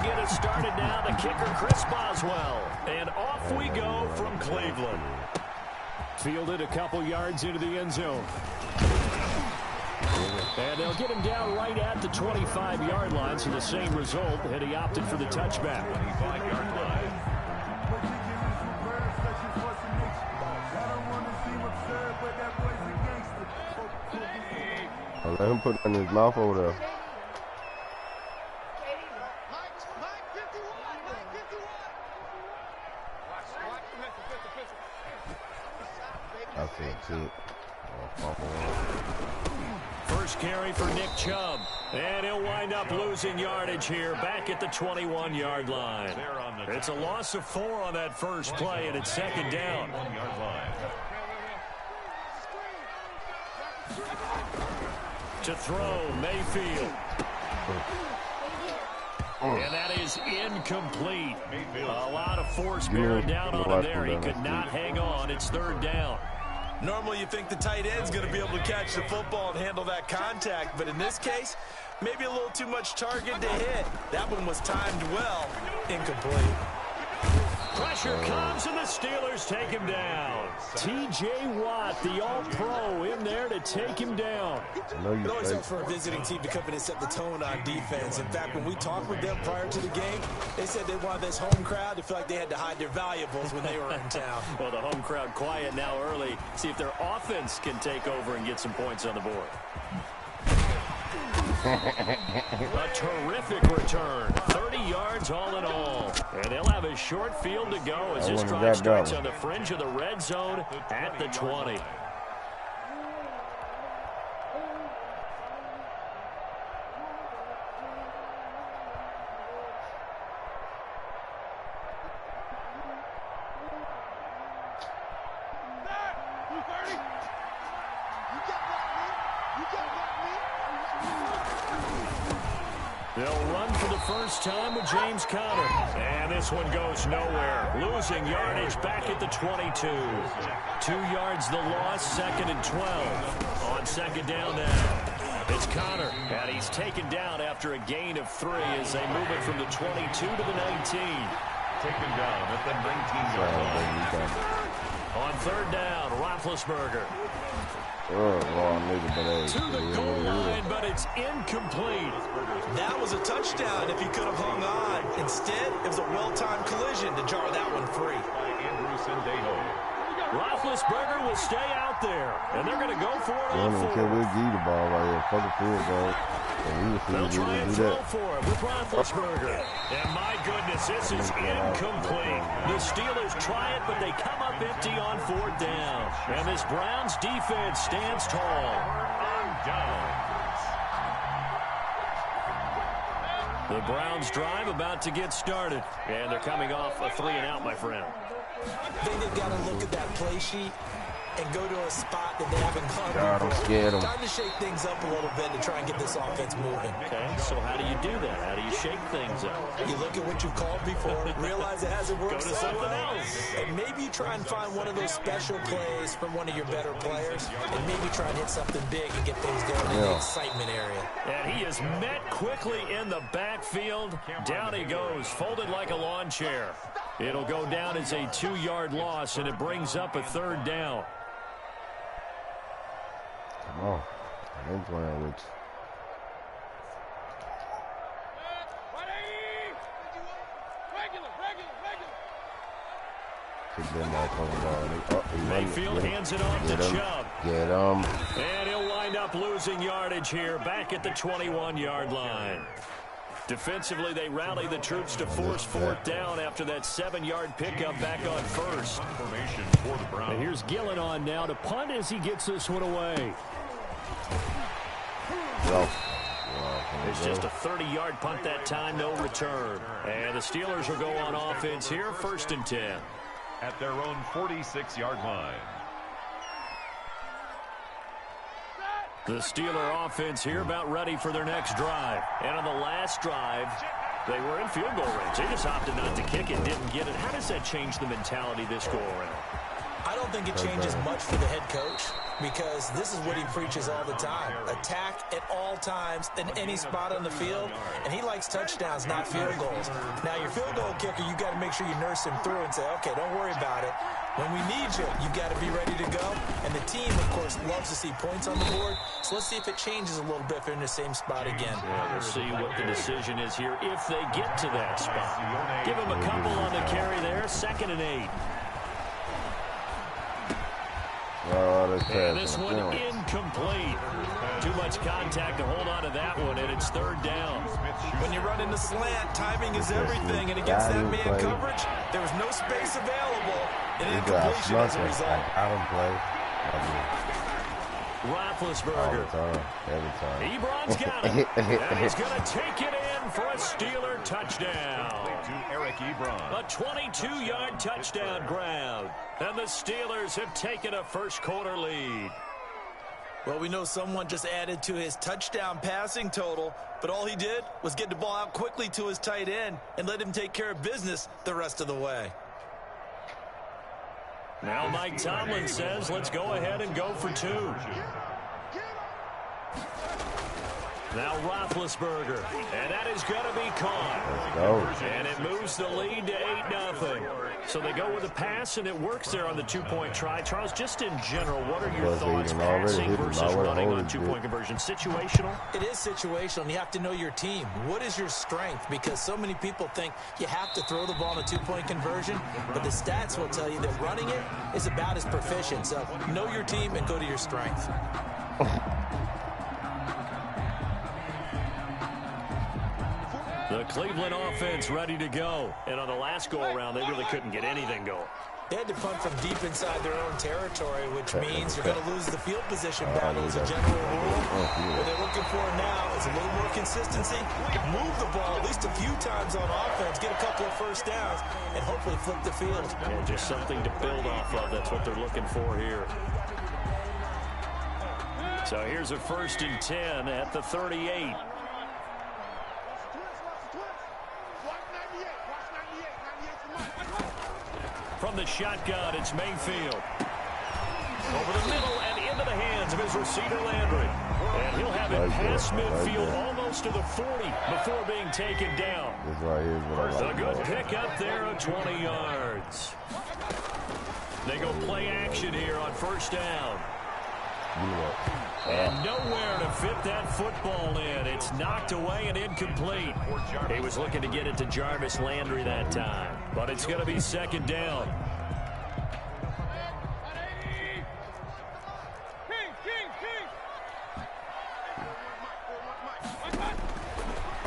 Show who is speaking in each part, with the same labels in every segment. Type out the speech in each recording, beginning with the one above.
Speaker 1: to get us started now, the kicker, Chris Boswell. And off we go from Cleveland. Fielded a couple yards into the end zone. And they'll get him down right at the 25-yard line, so the same result, and he opted for the touchback.
Speaker 2: 25-yard line.
Speaker 3: I'll let him put it in his mouth over there. That's it.
Speaker 1: First carry for Nick Chubb. And he'll wind up losing yardage here back at the 21-yard line. It's a loss of 4 on that first play, and it's second down. To throw, Mayfield. And that is incomplete. A lot of force bearing down on him there. He could not hang on. It's third down.
Speaker 4: Normally you think the tight end's going to be able to catch the football and handle that contact, but in this case, maybe a little too much target to hit. That one was timed well. Incomplete.
Speaker 1: Pressure comes, and the Steelers take him down. T.J. Watt, the All-Pro, in there to take him down.
Speaker 4: It always helps for a visiting team to come in and set the tone on defense. In fact, when we talked with them prior to the game, they said they wanted this home crowd to feel like they had to hide their valuables when they were in town.
Speaker 1: Well, the home crowd quiet now early. See if their offense can take over and get some points on the board. A terrific return. 30 yards all in all. And they'll have a short field to go as this drive starts on the fringe of the red zone at the 20. They'll run for the first time with James Conner. And this one goes nowhere. Losing yardage back at the 22. 2 yards the loss, second and 12. On second down now. It's Conner. And he's taken down after a gain of 3 as they move it from the 22 to the 19.
Speaker 2: Taken down at the 19-yard line.
Speaker 1: On third down, Roethlisberger.
Speaker 4: To the goal line, but it's incomplete. That was a touchdown if he could have hung on. Instead, it was a well-timed collision to jar that one free.
Speaker 1: Roethlisberger will stay out there, and they're going to go for it on fourth.
Speaker 3: We'll give the ball right here. Fuck the field goal.
Speaker 1: They'll try and throw for it with Roethlisberger. And my goodness, this is incomplete. The Steelers try it, but they come up empty on fourth down. And this Browns defense stands tall. The Browns drive about to get started. And they're coming off a 3-and-out, my friend.
Speaker 4: I think they've got to look at that play sheet and go to a spot that they haven't gone
Speaker 3: God, I'm scared of them.
Speaker 4: Time to shake things up a little bit to try and get this offense moving.
Speaker 1: Okay, so how do you do that? How do you shake things up?
Speaker 4: You look at what you've called before, realize it hasn't worked.
Speaker 1: Go to something else.
Speaker 4: And maybe you try and find one of those special plays from one of your better players, and maybe try and hit something big and get things going in the excitement area.
Speaker 1: And he is met quickly in the backfield. Down he goes, folded like a lawn chair. It'll go down as a 2-yard loss, and it brings up a third down.
Speaker 3: Come on. I ain't playing with
Speaker 1: you. Mayfield hands it off to Chubb.
Speaker 3: Get him.
Speaker 1: And he'll wind up losing yardage here back at the 21-yard line. Defensively, they rally the troops to force fourth down after that 7-yard pickup back on first. And here's Gillen on now to punt as he gets this one away. It's just a 30-yard punt that time, no return. And the Steelers will go on offense here, first and 10.
Speaker 2: At their own 46-yard line.
Speaker 1: The Steeler offense here about ready for their next drive. And on the last drive, they were in field goal range. They just opted not to kick it, didn't get it. How does that change the mentality this go around?
Speaker 4: I don't think it changes much for the head coach because this is what he preaches all the time. Attack at all times in any spot on the field, and he likes touchdowns, not field goals. Now, your field goal kicker, you got to make sure you nurse him through and say, okay, don't worry about it. When we need you, you got to be ready to go. And the team, of course, loves to see points on the board. So let's see if it changes a little bit if they're in the same spot again.
Speaker 1: Yeah, we'll see what the decision is here if they get to that spot. Give them a couple on the carry there, 2nd and 8.
Speaker 3: And
Speaker 1: this one incomplete. Too much contact to hold on to that one, and it's 3rd down.
Speaker 4: When you run in the slant, timing is everything, and against that man coverage, there was no space available, and incompletion as a result.
Speaker 3: I don't play.
Speaker 1: Roethlisberger.
Speaker 3: Every time.
Speaker 1: Ebron's got it. And he's going to take it in for a Steeler touchdown.
Speaker 2: To Eric Ebron.
Speaker 1: A 22-yard touchdown grab. And the Steelers have taken a first-quarter lead.
Speaker 4: Well, we know someone just added to his touchdown passing total, but all he did was get the ball out quickly to his tight end and let him take care of business the rest of the way.
Speaker 1: Now Mike Tomlin says, let's go ahead and go for 2. Now Roethlisberger, and that is going to be caught. And it moves the lead to 8-0. So they go with a pass, and it works there on the 2-point try. Charles, just in general, what are your thoughts passing versus running on 2-point conversion? Situational?
Speaker 4: It is situational, and you have to know your team. What is your strength? Because so many people think you have to throw the ball in a 2-point conversion, but the stats will tell you that running it is about as proficient. So know your team and go to your strength.
Speaker 1: The Cleveland offense ready to go. And on the last go-around, they really couldn't get anything going.
Speaker 4: They had to punt from deep inside their own territory, which means you're going to lose the field position battle as a general rule. What they're looking for now is a little more consistency, move the ball at least a few times on offense, get a couple of first downs, and hopefully flip the field.
Speaker 1: And just something to build off of. That's what they're looking for here. So here's a 1st and 10 at the 38. From the shotgun, it's Mayfield. Over the middle and into the hands of his receiver, Landry. And he'll have it past midfield almost to the 40 before being taken down.
Speaker 3: This right here is what I like.
Speaker 1: A good pickup there of 20 yards. They go play action here on 1st down. And nowhere to fit that football in. It's knocked away and incomplete. He was looking to get it to Jarvis Landry that time. But it's going to be 2nd down.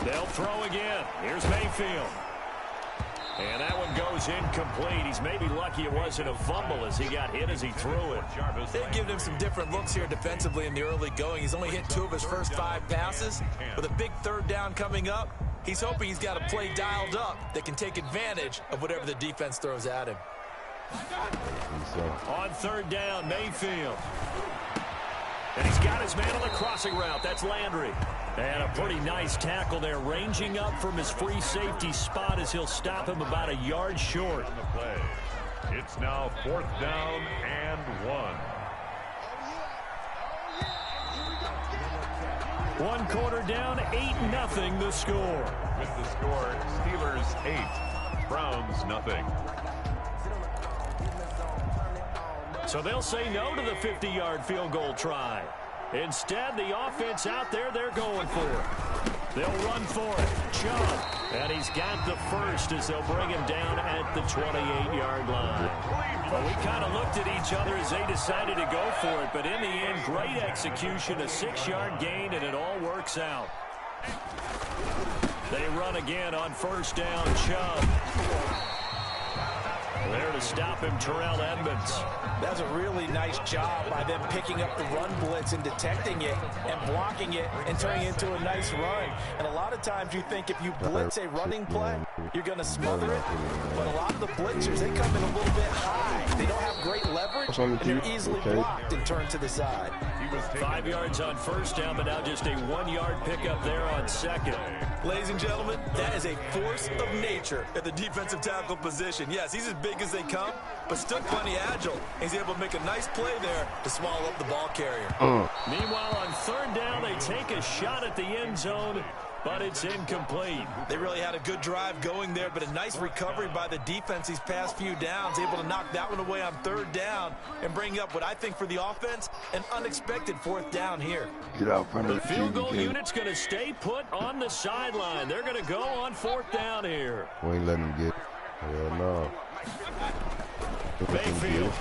Speaker 1: They'll throw again. Here's Mayfield. And that one goes incomplete. He's maybe lucky it wasn't a fumble as he got hit as he threw it.
Speaker 4: They've given him some different looks here defensively in the early going. He's only hit 2 of his first 5 passes. With a big 3rd down coming up, he's hoping he's got a play dialed up that can take advantage of whatever the defense throws at him.
Speaker 1: On 3rd down, Mayfield. And he's got his man on the crossing route. That's Landry. And a pretty nice tackle there, ranging up from his free safety spot as he'll stop him about a yard short.
Speaker 2: It's now 4th down and 1.
Speaker 1: 1 quarter down, 8-0 the score.
Speaker 2: With the score, Steelers 8, Browns 0.
Speaker 1: So they'll say no to the 50-yard field goal try. Instead, the offense out there, they're going for it. They'll run for it. Chubb. And he's got the first as they'll bring him down at the 28-yard line. Well, we kind of looked at each other as they decided to go for it. But in the end, great execution, a 6-yard gain, and it all works out. They run again on 1st down. Chubb. There to stop him, Terrell Edmonds.
Speaker 4: That's a really nice job by them picking up the run blitz and detecting it and blocking it and turning it into a nice run. And a lot of times you think if you blitz a running play, you're going to smother it. But a lot of the blitzers, they come in a little bit high. They don't have great leverage, and they're easily blocked and turned to the side.
Speaker 1: 5 yards on 1st down, but now just a 1-yard pickup there on 2nd.
Speaker 4: Ladies and gentlemen, that is a force of nature at the defensive tackle position. Yes, he's as big big as they come, but still plenty agile. He's able to make a nice play there to swallow up the ball carrier.
Speaker 1: Meanwhile, on third down, they take a shot at the end zone, but it's incomplete.
Speaker 4: They really had a good drive going there, but a nice recovery by the defense these past few downs, able to knock that one away on third down and bring up what I think for the offense, an unexpected fourth down here.
Speaker 3: Get out front of
Speaker 1: The field goal unit's going to stay put on the sideline. They're going to go on fourth down here.
Speaker 3: We ain't letting him get. Hell no.
Speaker 1: Mayfield.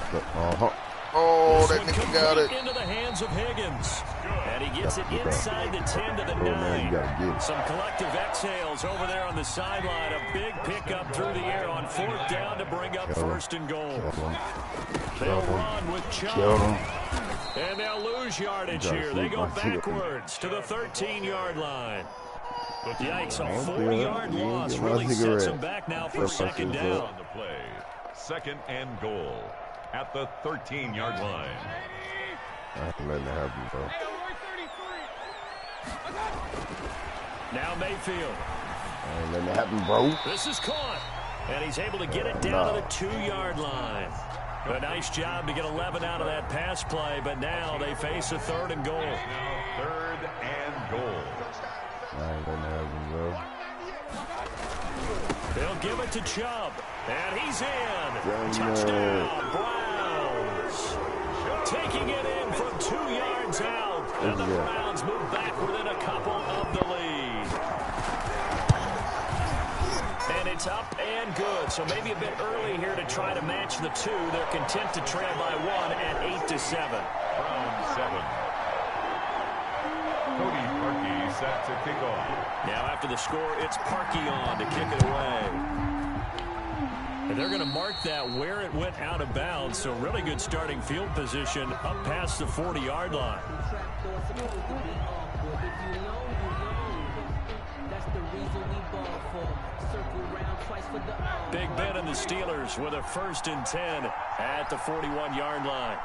Speaker 3: Oh,
Speaker 1: This
Speaker 3: that
Speaker 1: one
Speaker 3: nigga got it.
Speaker 1: complete into the hands of Higgins. And he gets it inside the 10 to the 9. Some collective exhales over there on the sideline. A big pickup through the air on fourth down to bring up first and goal. They'll run with Chubb. And they'll lose yardage here. They go backwards to the 13-yard line. Yikes, a 4-yard loss really sets them back now for second down.
Speaker 2: On the play. Second and goal at the 13-yard line.
Speaker 3: I ain't letting it happen, bro.
Speaker 1: Now Mayfield.
Speaker 3: I ain't letting it happen, bro.
Speaker 1: This is caught. And he's able to get it down to the 2-yard line. A nice job to get 11 out of that pass play, but now they face a third and goal.
Speaker 2: Now third and goal.
Speaker 3: I ain't letting it happen, bro.
Speaker 1: They'll give it to Chubb. And he's in. Touchdown, Browns. Taking it in from 2 yards out. And the Browns move back within a couple of the lead. And it's up and good. So maybe a bit early here to try to match the 2. They're content to trail by 1 at 8-7.
Speaker 2: Browns 7. Cody Parkey set to kick off.
Speaker 1: Now after the score, it's Parkey on to kick it away. And they're going to mark that where it went out of bounds. So really good starting field position up past the 40-yard line. Big Ben and the Steelers with a 1st and 10 at the 41-yard line.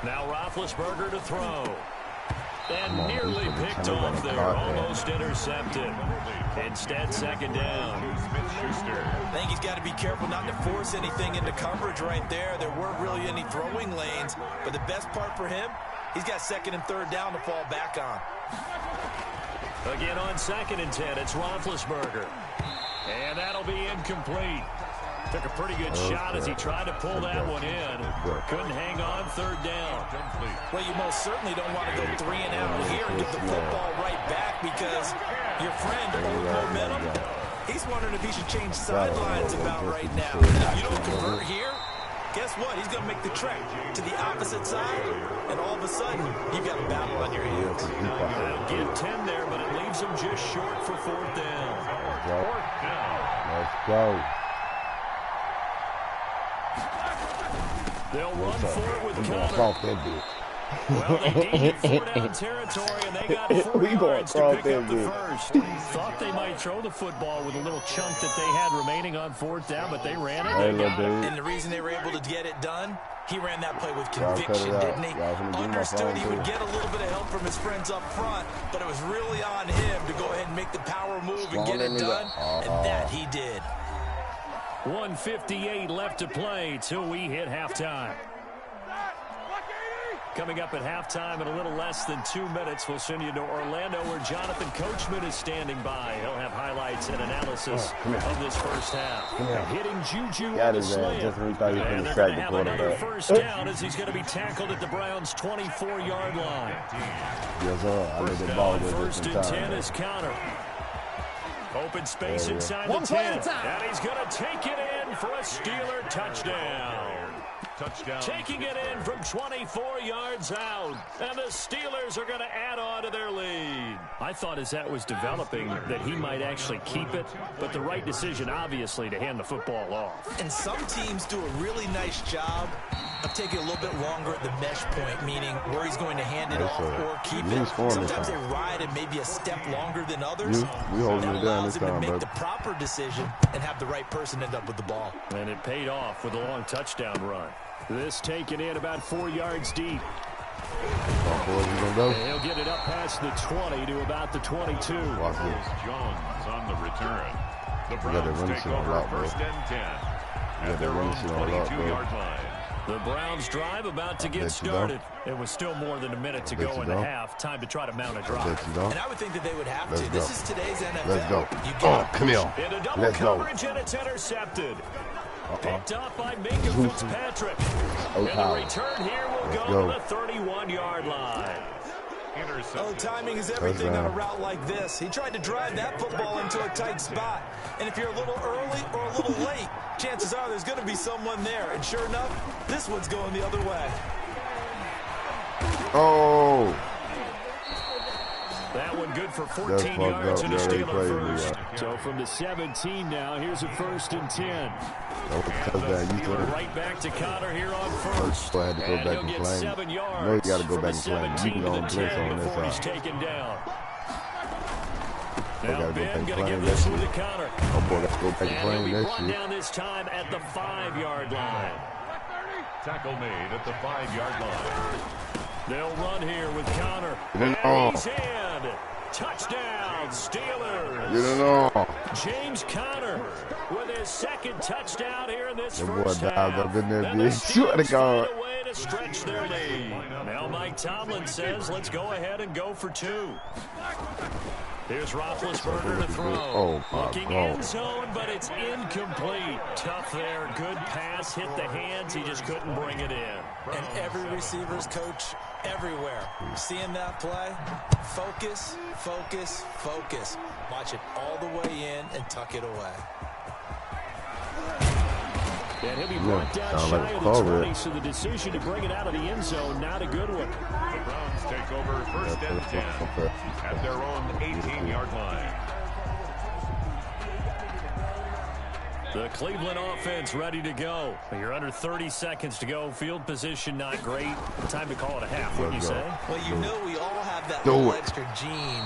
Speaker 1: Now Roethlisberger to throw. And nearly picked off there, almost intercepted. Instead, second down.
Speaker 4: I think he's got to be careful not to force anything into coverage right there. There weren't really any throwing lanes, but the best part for him, he's got second and third down to fall back on.
Speaker 1: Again on 2nd and 10, it's Roethlisberger. And that'll be incomplete. Took a pretty good shot as he tried to pull that one in. Couldn't hang on, third down.
Speaker 4: Well, you most certainly don't want to go 3 and out here and give the football right back because your friend, old momentum, he's wondering if he should change sidelines about right now. If you don't convert here, guess what? He's going to make the trek to the opposite side, and all of a sudden, you've got a battle on your hands.
Speaker 1: They'll give 10 there, but it leaves them just short for fourth down.
Speaker 3: Let's go.
Speaker 1: They'll run for it with Conner.
Speaker 3: Cross that bitch.
Speaker 1: Well, they gained 4-down territory, and they got 4 yards to pick up the first. Thought they might throw the football with a little chunk that they had remaining on fourth down, but they ran it. They got it.
Speaker 4: And the reason they were able to get it done, he ran that play with conviction, didn't he? Understood he would get a little bit of help from his friends up front, but it was really on him to go ahead and make the power move and get it done, and that he did.
Speaker 1: 1:58 left to play till we hit halftime. Coming up at halftime in a little less than 2 minutes, we'll send you to Orlando where Jonathan Coachman is standing by. He'll have highlights and analysis of this first half. Hitting Juju on the slam. And they're going to have another first down as he's going to be tackled at the Browns' 24-yard line.
Speaker 3: Yes, sir. I the ball
Speaker 1: 1st and 10 is Conner. Open space inside the 10. And he's going to take it in for a Steeler touchdown. Taking it in from 24 yards out. And the Steelers are going to add on to their lead. I thought as that was developing that he might actually keep it, but the right decision, obviously, to hand the football off.
Speaker 4: And some teams do a really nice job I'm taking a little bit longer at the mesh point, meaning where he's going to hand it off or keep it. Sometimes they ride it maybe a step longer than others. That allows him to make the proper decision and have the right person end up with the ball.
Speaker 1: And it paid off with a long touchdown run. This taken in about 4 yards deep. And he'll get it up past the 20 to about the 22.
Speaker 2: Watch this. Jones on the return. The Browns take over first and 10 at their own 22-yard line.
Speaker 1: The Browns drive about to get started. It was still more than a minute to go in the half. Time to try to mount a drive.
Speaker 4: And I would think that they would have to. This is today's NFL.
Speaker 3: Let's go. Oh, come here.
Speaker 1: Into double coverage, and it's intercepted. Picked up by Minkah Fitzpatrick. And the return here will go to the 31-yard line.
Speaker 4: Oh, timing is everything on a route like this. He tried to drive that football into a tight spot. And if you're a little early or a little late, chances are there's going to be someone there. And sure enough, this one's going the other way.
Speaker 3: Oh.
Speaker 1: That one good for 14 yards and a steal of first. So from the 17 now, here's a 1st and 10. Right back to Connor here on first.
Speaker 3: Go ahead to go back and play.
Speaker 1: 7 yards.
Speaker 3: No, you got to go back and play. You can go and blitz on this
Speaker 1: before he's
Speaker 3: side.
Speaker 1: taken down.
Speaker 3: Now
Speaker 1: Now Ben going to give this one to Connor.
Speaker 3: Oh boy, let's go back and play
Speaker 1: And he'll be
Speaker 3: that
Speaker 1: brought
Speaker 3: shit.
Speaker 1: down this time at the 5-yard line.
Speaker 2: Tackle made at the 5-yard line.
Speaker 1: They'll run here with Connor.
Speaker 3: Get it
Speaker 1: And he's in. Touchdown, Steelers.
Speaker 3: Get it on.
Speaker 1: James Conner with his second touchdown here in this
Speaker 3: The boy
Speaker 1: first
Speaker 3: dived
Speaker 1: half.
Speaker 3: up in there,
Speaker 1: And the
Speaker 3: bitch. Swear to
Speaker 1: Steelers
Speaker 3: God.
Speaker 1: find a way to stretch their lead. Now Mike Tomlin says, let's go ahead and go for 2. Here's Roethlisberger to throw.
Speaker 3: Oh, my
Speaker 1: Looking
Speaker 3: God.
Speaker 1: end zone, but it's incomplete. Tough there. Good pass. Hit the hands. He just couldn't bring it in.
Speaker 4: And every receiver's coach everywhere. Seeing that play, focus, focus, focus. Watch it all the way in and tuck it away.
Speaker 1: And he'll be brought down
Speaker 3: sound
Speaker 1: shy
Speaker 3: like
Speaker 1: of the
Speaker 3: a
Speaker 1: 20,
Speaker 3: call,
Speaker 1: so the decision to bring it out of the end zone, not a good one.
Speaker 2: The Browns take over first and 10 at their own 18-yard line.
Speaker 1: The Cleveland offense ready to go. You're under 30 seconds to go. Field position not great. Time to call it a half, wouldn't you say?
Speaker 4: Well, you know we all have that
Speaker 3: Do
Speaker 4: little
Speaker 3: it.
Speaker 4: extra gene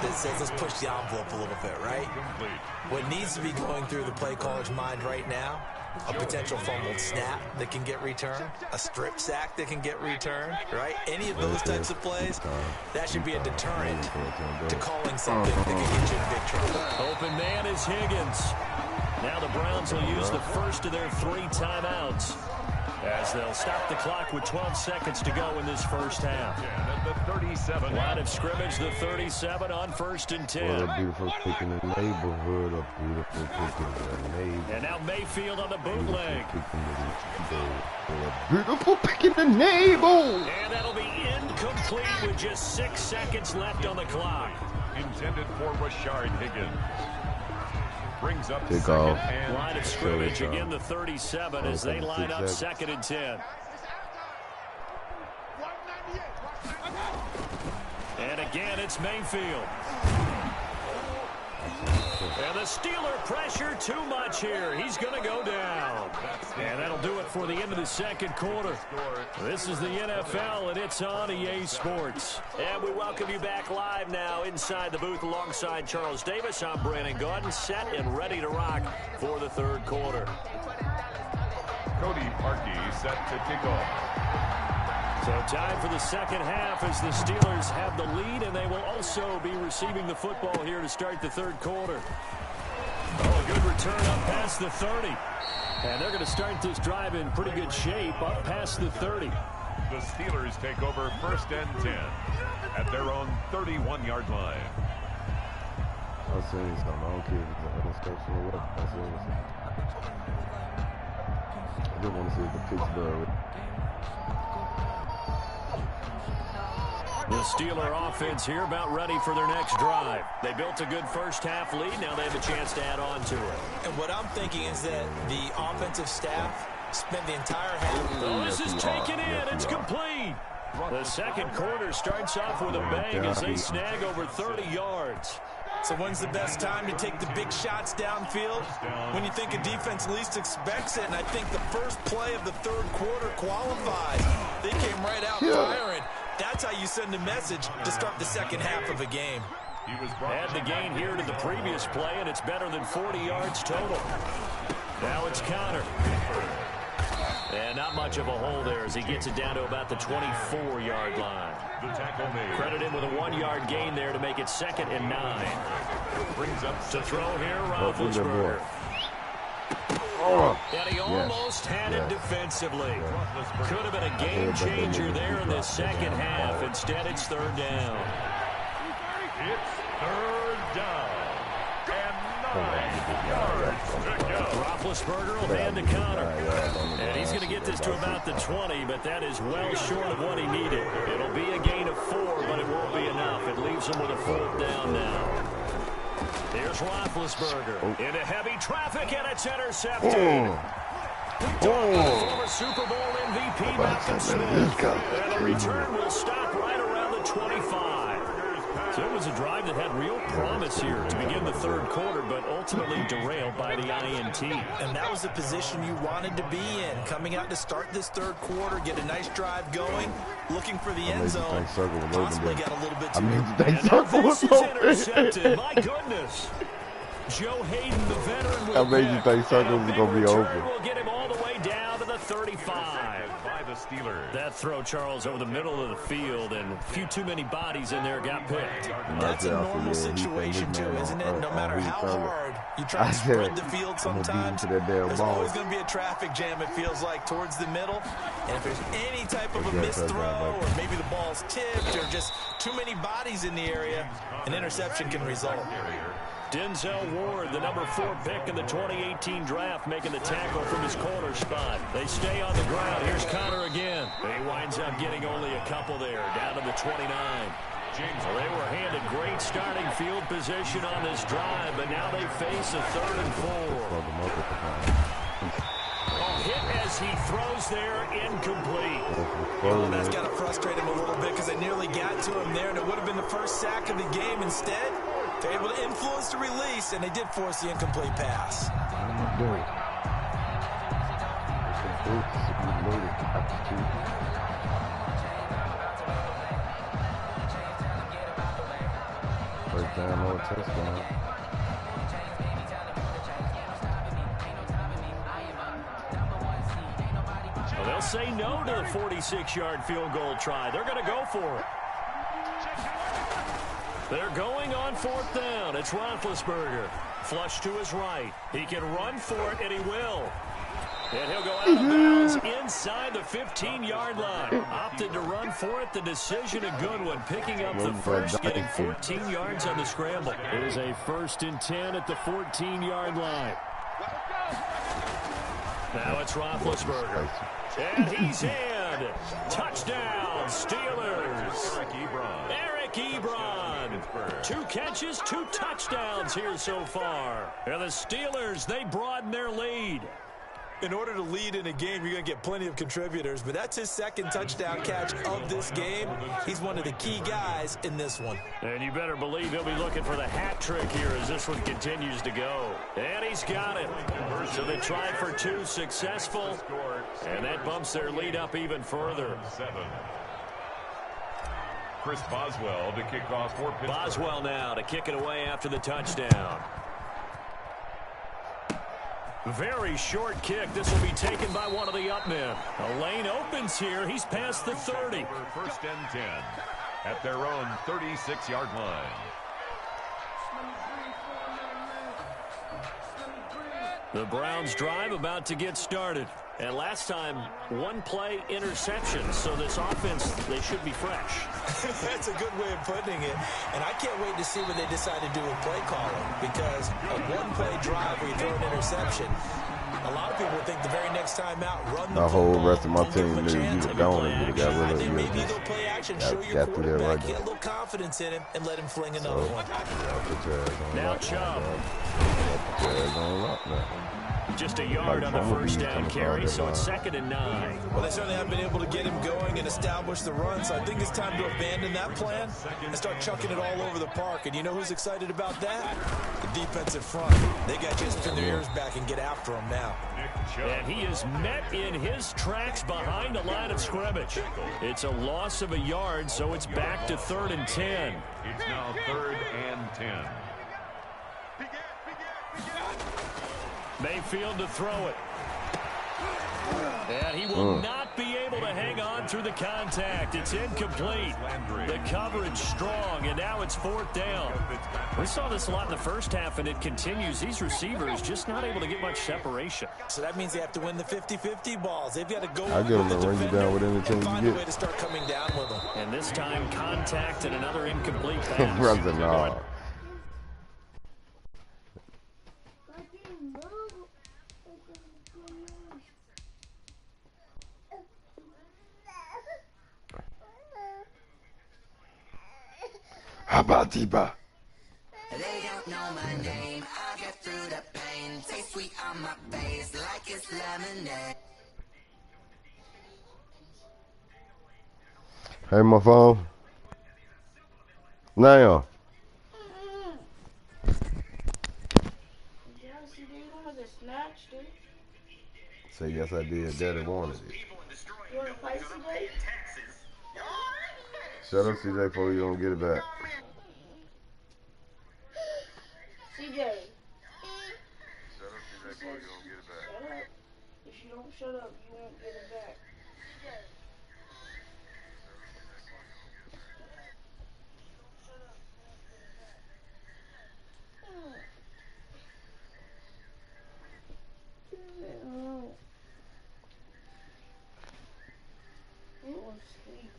Speaker 4: that says let's push the envelope a little bit, right? What needs to be going through the play caller's mind right now, a potential fumbled snap that can get returned, a strip sack that can get returned, right? Any of those types of plays, that should be a deterrent to calling something that can get you in big trouble.
Speaker 1: Open man is Higgins. Now the Browns will use the first of their 3 timeouts as they'll stop the clock with 12 seconds to go in this first half.
Speaker 2: At the 37.
Speaker 1: Line of scrimmage, the 37 on 1st and 10.
Speaker 3: What a beautiful pick in the neighborhood. A beautiful pick in the neighborhood.
Speaker 1: And now Mayfield on the bootleg.
Speaker 3: A beautiful pick in the neighborhood.
Speaker 1: And that'll be incomplete with just 6 seconds left on the clock.
Speaker 2: Intended for Rashard Higgins. Brings up
Speaker 3: Kick
Speaker 2: second
Speaker 3: off.
Speaker 2: and
Speaker 1: Line of scrimmage, again the 37 as they line up 2nd and 10. And again, it's Mayfield. And the Steeler pressure too much here. He's going to go down. And that'll do it for the end of the 2nd quarter. This is the NFL, and it's on EA Sports. And we welcome you back live now inside the booth alongside Charles Davis. I'm Brandon Gaudin, set and ready to rock for the 3rd quarter.
Speaker 2: Cody Parkey set to kick off.
Speaker 1: So time for the 2nd half as the Steelers have the lead, and they will also be receiving the football here to start the 3rd quarter. Oh, a good return up past the 30. And they're going to start this drive in pretty good shape up past the 30.
Speaker 2: The Steelers take over 1st and 10 at their own 31-yard line.
Speaker 3: I'll say something. I don't care if it's an interception or what. I'll say something. I just want to see if the Pittsburgh.
Speaker 1: The Steeler offense here about ready for their next drive. They built a good first half lead. Now they have a chance to add on to it.
Speaker 4: And what I'm thinking is that the offensive staff spent the entire half.
Speaker 1: Oh, this is taken in. It's complete. The 2nd quarter starts off with a bang as they snag over 30 yards.
Speaker 4: So when's the best time to take the big shots downfield? When you think a defense least expects it, and I think the first play of the third quarter qualifies. They came right out firing. That's how you send a message to start the second half of a game.
Speaker 1: Add the gain here to the previous play, and it's better than 40 yards total. Now it's Conner. And not much of a hole there as he gets it down to about the 24-yard line. Credit him with a 1-yard gain there to make it 2nd and 9. Brings up to throw here, Roethlisberger. And he almost had it defensively. Could have been a game changer there in the second half. Instead, it's 3rd down.
Speaker 2: It's 3rd down. And 9 yards to go.
Speaker 1: Roethlisberger will hand to Conner. And he's going to get this to about the 20, but that is well short of what he needed. It'll be a gain of 4, but it won't be enough. It leaves him with a 4th down now. Here's Roethlisberger into heavy traffic, and it's intercepted. Former Super Bowl MVP Malcolm Smith. And the return will stop right around the 25. So it was a drive that had real promise here to begin the third quarter, but ultimately derailed by the INT.
Speaker 4: And that was the position you wanted to be in. Coming out to start this third quarter, get a nice drive going, looking for the end zone. Possibly got a little bit too
Speaker 1: this is intercepted. My goodness. Joe Hayden, the veteran, will
Speaker 3: made you think circle was going to be open.
Speaker 1: Will get him all the way down to the 35.
Speaker 2: By the Steelers.
Speaker 1: That throw, Charles, over the middle of the field, and a few too many bodies in there got picked.
Speaker 4: That's a normal situation, too, isn't it? No matter how hard you try to spread the field sometimes, there's always going to be a traffic jam, it feels like, towards the middle. And if there's any type of a missed throw, or maybe the ball's tipped, or just too many bodies in the area, an interception can result.
Speaker 1: Denzel Ward, the number 4 pick in the 2018 draft, making the tackle from his corner spot. They stay on the ground. Here's Conner again. He winds up getting only a couple there, down to the 29. Well, they were handed great starting field position on this drive, but now they face a 3rd and 4. Hit as he throws there, incomplete.
Speaker 4: Well, that's got to frustrate him a little bit because they nearly got to him there, and it would have been the first sack of the game. Instead, they're able to influence the release, and they did force the incomplete pass.
Speaker 3: First down, no touchdown.
Speaker 1: Well, they'll say no to the 46-yard field goal try. They're going to go for it. They're going on 4th down. It's Roethlisberger. Flush to his right. He can run for it, and he will. And he'll go out of bounds inside the 15-yard line. Opted to run for it. The decision a good one. Picking up the first, getting 14 yards on the scramble. It is a 1st and 10 at the 14-yard line. Now it's Roethlisberger. And he's in. Touchdown, Steelers. Eric Ebron. 2 catches, 2 touchdowns here so far. And the Steelers, they broaden their lead.
Speaker 4: In order to lead in a game, you're going to get plenty of contributors, but that's his 2nd touchdown catch of this game. He's one of the key guys in this one.
Speaker 1: And you better believe he'll be looking for the hat trick here as this one continues to go. And he's got it. So they tried for 2, successful, and that bumps their lead up even further.
Speaker 2: Chris Boswell to kick off for Pittsburgh.
Speaker 1: Boswell now to kick it away after the touchdown. Very short kick. This will be taken by one of the up men. A lane opens here. He's past the 30.
Speaker 2: 1st and 10 at their own 36-yard line.
Speaker 1: The Browns drive about to get started. And last time, 1 play interception. So this offense, they should be fresh.
Speaker 4: That's a good way of putting it. And I can't wait to see what they decide to do with play calling. Because a 1-play drive where you throw an interception, a lot of people think the very next time out, run the
Speaker 3: whole rest of my team knew you were gone and would have got rid of you.
Speaker 4: Maybe they'll play action, show your quarterback, get a little confidence in him, and let him fling another one.
Speaker 1: Now Chubb. Just a yard on the first down carry, so it's 2nd and 9.
Speaker 4: Well, they certainly have been able to get him going and establish the run, so I think it's time to abandon that plan and start chucking it all over the park. And you know who's excited about that? The defensive front. They got to just pin their ears back and get after him now.
Speaker 1: And he is met in his tracks behind the line of scrimmage. It's a loss of a yard, so it's back to 3rd and 10.
Speaker 2: It's now 3rd and 10.
Speaker 1: Mayfield to throw it. And he will not be able to hang on through the contact. It's incomplete. The coverage strong, and now it's 4th down. We saw this a lot in the first half, and it continues. These receivers just not able to get much separation.
Speaker 4: So that means they have to win the 50-50 balls. They've got to go
Speaker 3: I get them to run you down with anything
Speaker 4: and find
Speaker 3: you
Speaker 4: a way
Speaker 3: get.
Speaker 4: to start coming down with them.
Speaker 1: And this time, contact and another incomplete pass.
Speaker 3: Brother, no. How about Tiba?
Speaker 5: They don't know my name. I get through the pain. Taste sweet on my face like it's lemonade.
Speaker 3: Hey, my phone. Now. Say yes, I did. Daddy wanted it.
Speaker 6: You want to play CJ?
Speaker 3: Shut up, CJ, before you don't get it back.
Speaker 6: CJ.
Speaker 3: Shut up, CJ, before you don't get it back.
Speaker 6: Shut up. If you don't shut up, you won't get it back. Sleep.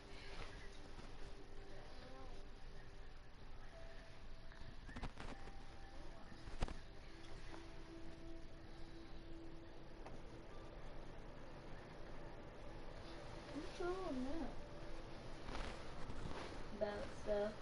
Speaker 6: What's wrong now? About stuff.